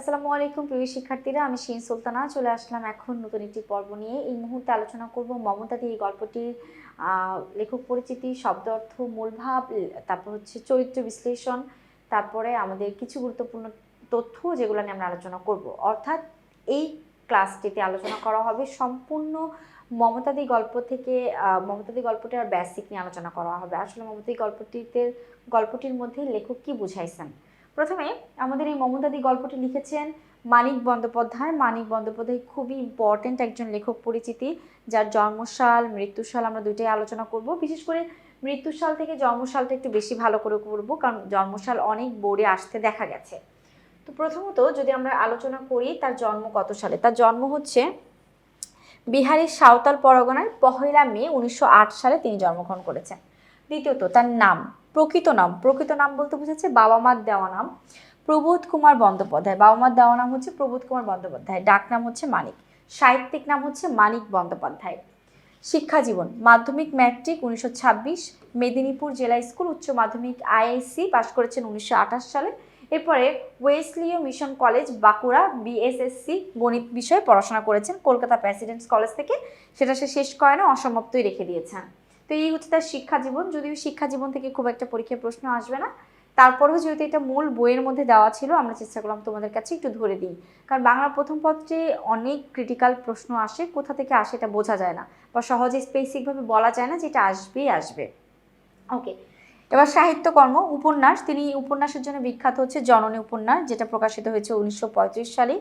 আসসালামু আলাইকুম প্রিয় শিক্ষার্থীরা, আমি শিন সুলতানা চলে আসলাম এখন নতুন একটি পর্ব নিয়ে। এই মুহূর্তে আলোচনা করব মমতা দি এই গল্পটির লেখক পরিচিতি, শব্দ অর্থ, মূলভাব, তারপর হচ্ছে চরিত্র বিশ্লেষণ, তারপরে আমাদের কিছু গুরুত্বপূর্ণ তথ্য যেগুলো নিয়ে আমরা আলোচনা করব। অর্থাৎ এই ক্লাসটিতে আলোচনা করা হবে সম্পূর্ণ মমতা দি গল্প থেকে। মমতা দি গল্পটির বেসিক নিয়ে আলোচনা করা হবে। আসলে মমতা দি গল্পটির মধ্যে লেখক কি বুঝাইছেন। প্রথমে আমাদের এই মমতা দি গল্পটি লিখেছেন মানিক বন্দ্যোপাধ্যায়। মানিক বন্দ্যোপাধ্যায় খুবই ইম্পর্টেন্ট একজন লেখক পরিচিতি, যার জন্মসাল মৃত্যুসাল আমরা দুইটাই আলোচনা করব। বিশেষ করে মৃত্যুসাল থেকে জন্মসালটা একটু বেশি ভালো করে করব, কারণ জন্মসাল অনেক বোর্ডে আসতে দেখা গেছে। তো প্রথমত যদি আমরা আলোচনা করি তার জন্ম কত সালে, তার জন্ম হচ্ছে বিহারের সাঁওতাল পরগনায় 1 মে 1908 সালে তিনি জন্মগ্রহণ করেছেন। দ্বিতীয়ত তার নাম, প্রকৃত নাম বলতে বোঝাচ্ছে বাবা মার দেওয়া নাম প্রবোধ কুমার বন্দ্যোপাধ্যায়। বাবা মার দেওয়া নাম হচ্ছে প্রবোধ কুমার বন্দ্যোপাধ্যায়, ডাক নাম হচ্ছে মানিক, সাহিত্যিক নাম হচ্ছে মানিক বন্দ্যোপাধ্যায়। শিক্ষা জীবন, মাধ্যমিক ম্যাট্রিক 1926 মেদিনীপুর জেলা স্কুল, উচ্চ মাধ্যমিক আইআইসি পাশ করেছেন 1928 সালে। এরপরে ওয়েসলিও মিশন কলেজ বাঁকুড়া বিএসএসসি গণিত বিষয়ে পড়াশোনা করেছেন কলকাতা প্রেসিডেন্টস কলেজ থেকে, সেটা সে শেষ করে না, অসমাপ্তই রেখে দিয়েছেন। তো এই হচ্ছে তার শিক্ষা জীবন। যদিও শিক্ষা জীবন থেকে খুব একটা পরীক্ষায় প্রশ্ন আসবে না, তারপরেও যেহেতু এটা মূল বইয়ের মধ্যে দেওয়া ছিল আমরা চেষ্টা করলাম তোমাদের কাছে একটু ধরে দিই, কারণ বাংলা প্রথম পত্রে অনেক ক্রিটিক্যাল প্রশ্ন আসে, কোথা থেকে আসে এটা বোঝা যায় না বা সহজে স্পেসিফিকভাবে বলা যায় না যে এটা আসবেই আসবে। ওকে, এবার সাহিত্যকর্ম, উপন্যাস, তিনি উপন্যাসের জন্য বিখ্যাত হচ্ছে জননী উপন্যাস, যেটা প্রকাশিত হয়েছে 1935 সালে।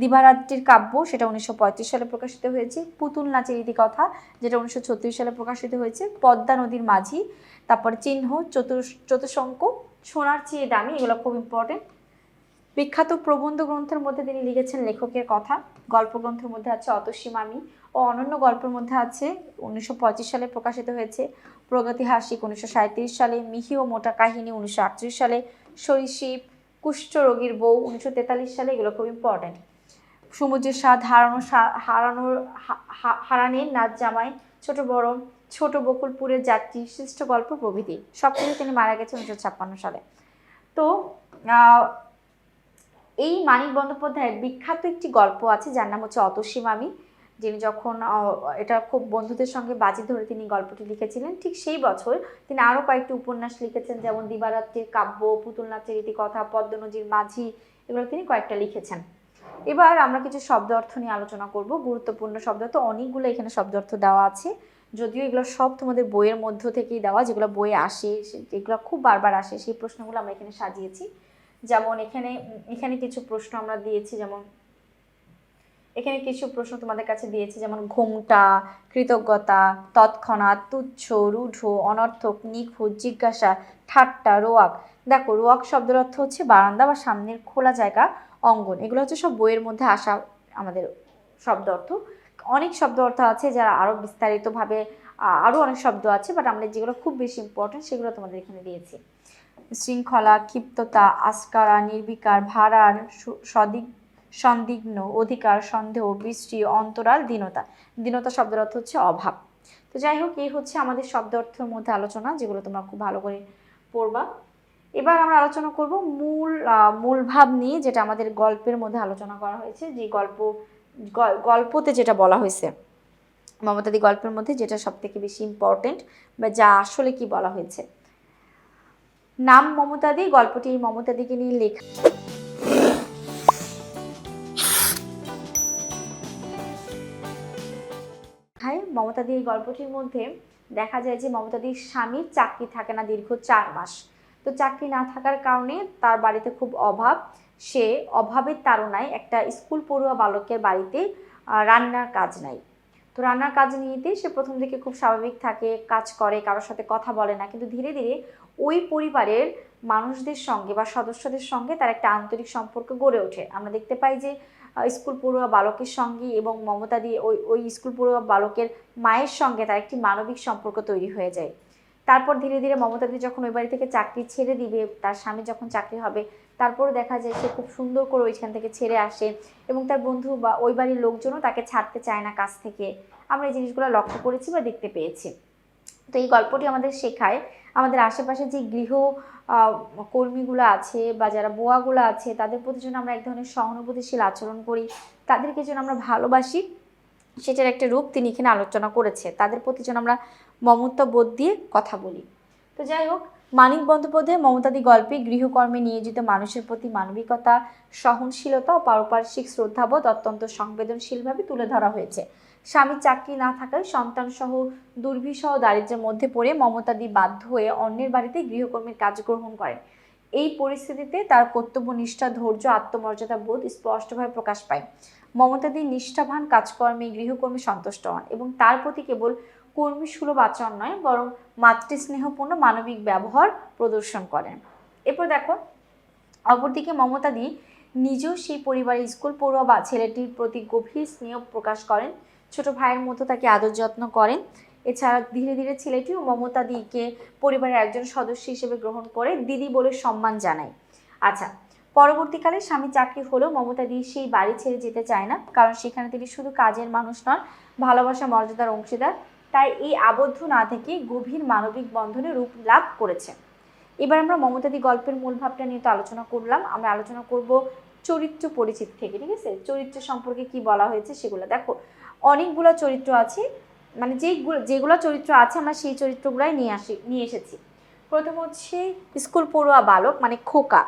দিবারাত্রির কাব্য, সেটা 1935 সালে প্রকাশিত হয়েছে। পুতুল নাচের ইতিকথা, যেটা 1936 সালে প্রকাশিত হয়েছে। পদ্মা নদীর মাঝি, তারপরে চিহ্ন, চতুশঙ্ক, সোনার চেয়ে দামি, এগুলো খুব ইম্পর্টেন্ট। বিখ্যাত প্রবন্ধ গ্রন্থের মধ্যে তিনি লিখেছেন লেখকের কথা। গল্প গ্রন্থের মধ্যে আছে অতসী মামি ও অনন্য গল্পের মধ্যে আছে 1925 সালে প্রকাশিত হয়েছে প্রগতিহাসিক 1937 সালে, মিহি ও মোটা কাহিনী 1938 সালে, সরীসৃপ, কুষ্ঠরোগীর বউ 1943 সালে, এগুলো খুব ইম্পর্টেন্ট। সমুদ্রের স্বাদ, হারানের নাচ জামাই, ছোট বকুলপুরের যাত্রী, শ্রেষ্ঠ গল্প প্রভৃতি। সব কিছু তিনি মারা গেছেন 1956 সালে। তো এই মানিক বন্দ্যোপাধ্যায়ের বিখ্যাত একটি গল্প আছে যার নাম হচ্ছে অতসী মামি, যিনি যখন এটা খুব বন্ধুদের সঙ্গে বাজি ধরে তিনি গল্পটি লিখেছিলেন, ঠিক সেই বছর তিনি আরও কয়েকটি উপন্যাস লিখেছেন, যেমন দিবারাত্রির কাব্য, পুতুল নাচের ইতিকথা, পদ্মা নদীর মাঝি, এগুলো তিনি কয়েকটা লিখেছেন। এবার আমরা কিছু শব্দ অর্থ নিয়ে আলোচনা করব। গুরুত্বপূর্ণ শব্দ অর্থ অনেকগুলো এখানে শব্দ অর্থ দেওয়া আছে, যদিও এগুলো সব তোমাদের বইয়ের মধ্য থেকেই দেওয়া, যেগুলো বইয়ে আসে, যেগুলো খুব বারবার আসে, সেই প্রশ্নগুলো আমরা এখানে সাজিয়েছি। যেমন এখানে কিছু প্রশ্ন আমরা দিয়েছি, যেমন এখানে কিছু প্রশ্ন তোমাদের কাছে দিয়েছি, যেমন ঘোমটা, কৃতজ্ঞতা, তৎক্ষণাৎ, তুচ্ছ, রূঢ়, অনর্থক, নিখুঁত, জিজ্ঞাসা, ঠাট্টা, রোয়াক। দেখো, রোয়াক শব্দের অর্থ হচ্ছে বারান্দা বা সামনের খোলা জায়গা, অঙ্গন। এগুলো হচ্ছে সব বইয়ের মধ্যে আসা আমাদের শব্দ অর্থ। অনেক শব্দ অর্থ আছে যারা আরও বিস্তারিতভাবে আরও অনেক শব্দ আছে, বাট আমরা যেগুলো খুব বেশি ইম্পর্টেন্ট সেগুলো তোমাদের এখানে দিয়েছি। শৃঙ্খলা, ক্ষিপ্ততা, আস্কারা, নির্বিকার, ভাড়ার, সন্দিগ্ন, অধিকার, সন্দেহ, বৃষ্টি, অন্তরাল, দীনতা। দীনতা শব্দের অর্থ হচ্ছে অভাব। তো যাই হোক, এই হচ্ছে আমাদের শব্দ অর্থের মধ্যে আলোচনা, যেগুলো তোমরা খুব ভালো করে পড়বা। এবার আমরা আলোচনা করব মূল ভাব নিয়ে, যেটা আমাদের গল্পের মধ্যে আলোচনা করা হয়েছে, যে গল্পতে যেটা বলা হয়েছে মমতা দি গল্পের মধ্যে, যেটা সব থেকে বেশি ইম্পর্টেন্ট বা যা আসলে কি বলা হয়েছে। নাম মমতা দি, গল্পটি মমতা দিকে নিয়ে লেখা। মমতা দি এই গল্পটির মধ্যে দেখা যায় যে মমতা দির স্বামীর চাকরি থাকে না দীর্ঘ 4 মাস। তো চাকরি না থাকার কারণে তার বাড়িতে খুব অভাব। সে অভাবের তাড়নায় একটা স্কুল পড়ুয়া বালকের বাড়িতে রান্নার কাজ নাই। তো রান্নার কাজ নিয়েতে সে প্রথম দিকে খুব স্বাভাবিক থাকে, কাজ করে, কারোর সাথে কথা বলে না, কিন্তু ধীরে ধীরে ওই পরিবারের মানুষদের সঙ্গে বা সদস্যদের সঙ্গে তার একটা আন্তরিক সম্পর্ক গড়ে ওঠে। আমরা দেখতে পাই যে স্কুল পড়ুয়া বালকের সঙ্গে এবং মমতা দি ওই স্কুল পড়ুয়া বালকের মায়ের সঙ্গে তার একটি মানবিক সম্পর্ক তৈরি হয়ে যায়। তারপর ধীরে ধীরে মমতা দি যখন ওই বাড়ি থেকে চাকরি ছেড়ে দিবে, তার স্বামী যখন চাকরি হবে, তারপরে দেখা যায় সে খুব সুন্দর করে ওইখান থেকে ছেড়ে আসে এবং তার বন্ধু বা ওই বাড়ির লোকজনও তাকে ছাড়তে চায় না কাছ থেকে। আমরা এই জিনিসগুলো লক্ষ্য করেছি বা দেখতে পেয়েছি। তো এই গল্পটি আমাদের শেখায় আমাদের আশেপাশে যে গৃহ কর্মীগুলো আছে বা যারা বুয়াগুলো আছে তাদের প্রতি যেন আমরা এক ধরনের সহানুভূতিশীল আচরণ করি, তাদেরকে যেন আমরা ভালোবাসি, সেটার একটা রূপ তিনি এখানে আলোচনা করেছে। তাদের প্রতি যেন আমরা মমতা বোধ দিয়ে কথা বলি। তো যাই হোক, মানিক বন্দ্যোপাধ্যায় মমতাদি গল্পে গৃহকর্মে নিয়োজিত মানুষের প্রতি মানবিকতা, সহনশীলতা ও পারস্পরিক শ্রদ্ধাবোধ অত্যন্ত সংবেদনশীলভাবে তুলে ধরা হয়েছে। স্বামীর চাকরি না থাকায় সন্তানসহ দুর্বিষহ দারিদ্র্যের মধ্যে পড়ে মমতাদি বাধ্য হয়ে অন্যের বাড়িতে গৃহকর্মীর কাজ গ্রহণ করেন। এই পরিস্থিতিতে তার কর্তব্যনিষ্ঠা, ধৈর্য, আত্মমর্যাদা বোধ স্পষ্টভাবে প্রকাশ পায়। মমতাদি নিষ্ঠাবান কাজকর্মে গৃহকর্মী সন্তুষ্ট হন এবং তার প্রতি কেবল কর্মীসুলভ আচরণ নয়, বরং মাতৃস্নেহপূর্ণ মানবিক ব্যবহার প্রদর্শন করেন। এরপর দেখো, অপরদিকে মমতাদি নিজেও সেই পরিবারের স্কুল পড়ুয়া বা ছেলেটির প্রতি গভীর স্নেহ প্রকাশ করেন, ছোট ভাইয়ের মতো তাকে আদর যত্ন করেন। এছাড়া ধীরে ধীরে ছেলেটিও মমতাদিকে পরিবারের একজন সদস্য হিসেবে গ্রহণ করে দিদি বলে সম্মান জানায়। আচ্ছা, পরবর্তীকালে স্বামী চাকরি হলেও মমতাদি সেই বাড়ি ছেড়ে যেতে চায় না, কারণ সেখানে তিনি শুধু কাজের মানুষ নন, ভালোবাসা মর্যাদার অংশীদার। তাই এই আবদ্ধ না থেকে গভীর মানবিক বন্ধনে রূপ লাভ করেছে। এবার আমরা মমতাদি গল্পের মূল ভাবটা নিয়ে তো আলোচনা করলাম, আমরা আলোচনা করব চরিত্র পরিচিতি থেকে। ঠিক আছে, চরিত্র সম্পর্কে কি বলা হয়েছে সেগুলো দেখো। অনেকগুলো চরিত্র আছে, মানে যেগুলো চরিত্র আছে আমরা সেই চরিত্রগুলাই নিয়ে এসেছি। প্রথম হচ্ছে স্কুল পড়ুয়া বালক, মানে খোকা,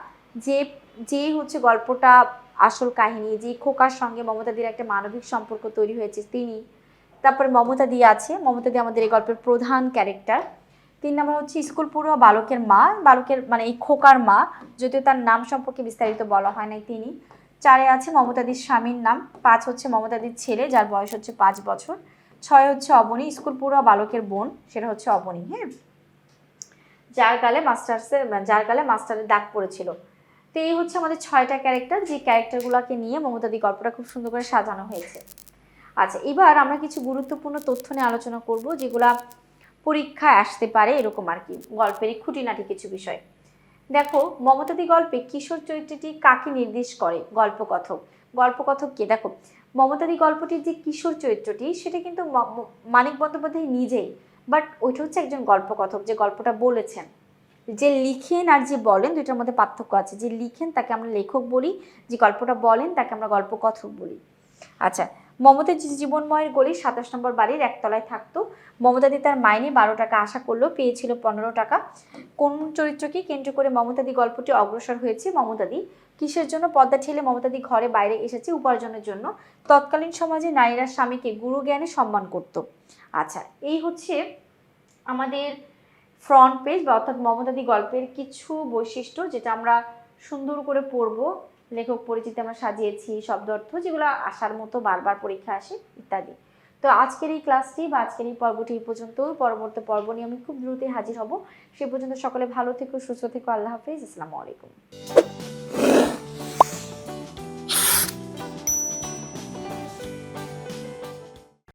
যে হচ্ছে গল্পটা আসল কাহিনী, যে খোকার সঙ্গে মমতাদির একটা মানবিক সম্পর্ক তৈরি হয়েছে তিনি। তারপরে মমতাদি আছে, মমতাদি আমাদের এই গল্পের প্রধান ক্যারেক্টার। 3 নম্বর হচ্ছে স্কুল পড়ুয়া বালকের মা, বালকের মানে এই খোকার মা, যদিও তার নাম সম্পর্কে বিস্তারিত বলা হয় নাই তিনি। 4 আছে মমতাদির স্বামীর নাম। 5 হচ্ছে মমতাদির ছেলে, যার বয়স হচ্ছে 5 বছর। 6 হচ্ছে অবনী, স্কুল পড়ুয়া বালকের বোন, সেটা হচ্ছে অবনী, হ্যাঁ, যার গালে মাস্টারের দাগ পড়েছিল। তো এই হচ্ছে আমাদের 6টা ক্যারেক্টার, যে ক্যারেক্টারগুলোকে নিয়ে মমতাদি গল্পটা খুব সুন্দর করে সাজানো হয়েছে। আচ্ছা, এবার আমরা কিছু গুরুত্বপূর্ণ তথ্য নিয়ে আলোচনা করব, যেগুলা পরীক্ষায় আসতে পারে এরকম আর কি, গল্পের খুঁটিনাটি কিছু বিষয়। দেখো, মমতাদি গল্পে কিশোর চরিত্রটি কাকে নির্দেশ করে? গল্পকথক। গল্পকথক কে? দেখো, মমতাদি গল্পটির যে কিশোর চরিত্রটি সেটা কিন্তু মানিক বন্দ্যোপাধ্যায় নিজেই, বাট ওইটা হচ্ছে একজন গল্পকথক যে গল্পটা বলেছেন। যে লিখেন আর যে বলেন দুইটার মধ্যে পার্থক্য আছে। যে লিখেন তাকে আমরা লেখক বলি, যে গল্পটা বলেন তাকে আমরা গল্পকথক বলি। আচ্ছা, মমতার জীবনময়ের গলি 27 নম্বর বাড়ির একতলায় থাকতো। মমতাদি তার মাইনে 12 টাকা আশা করলেও পেয়েছিল 15 টাকা। কোন চরিত্রকে কেন্দ্র করে মমতাদি গল্পটি অগ্রসর হয়েছে? মমতাদি কিসের জন্য পর্দা ঠেলে মমতাদি ঘরে বাইরে এসেছে? উপার্জনের জন্য। তৎকালীন সমাজে নারীরা স্বামীকে গুরু জ্ঞানে সম্মান করত। আচ্ছা, এই হচ্ছে আমাদের ফ্রন্ট পেজ বা অর্থাৎ মমতাদি গল্পের কিছু বৈশিষ্ট্য, যেটা আমরা সুন্দর করে পড়ব। লেখক পরিচিতি আমরা সাজিয়েছি, শব্দ অর্থ যেগুলো আসার মতো বারবার পরীক্ষা আসে ইত্যাদি। তো আজকের এই ক্লাসটি বা আজকের এই পর্বটি এই পর্যন্ত। পরবর্তী পর্ব নিয়ে আমি খুব দ্রুতই হাজির হব। সে পর্যন্ত সকলে ভালো থেকো, সুস্থ থেকো। আল্লাহ হাফেজ, আসসালামু আলাইকুম।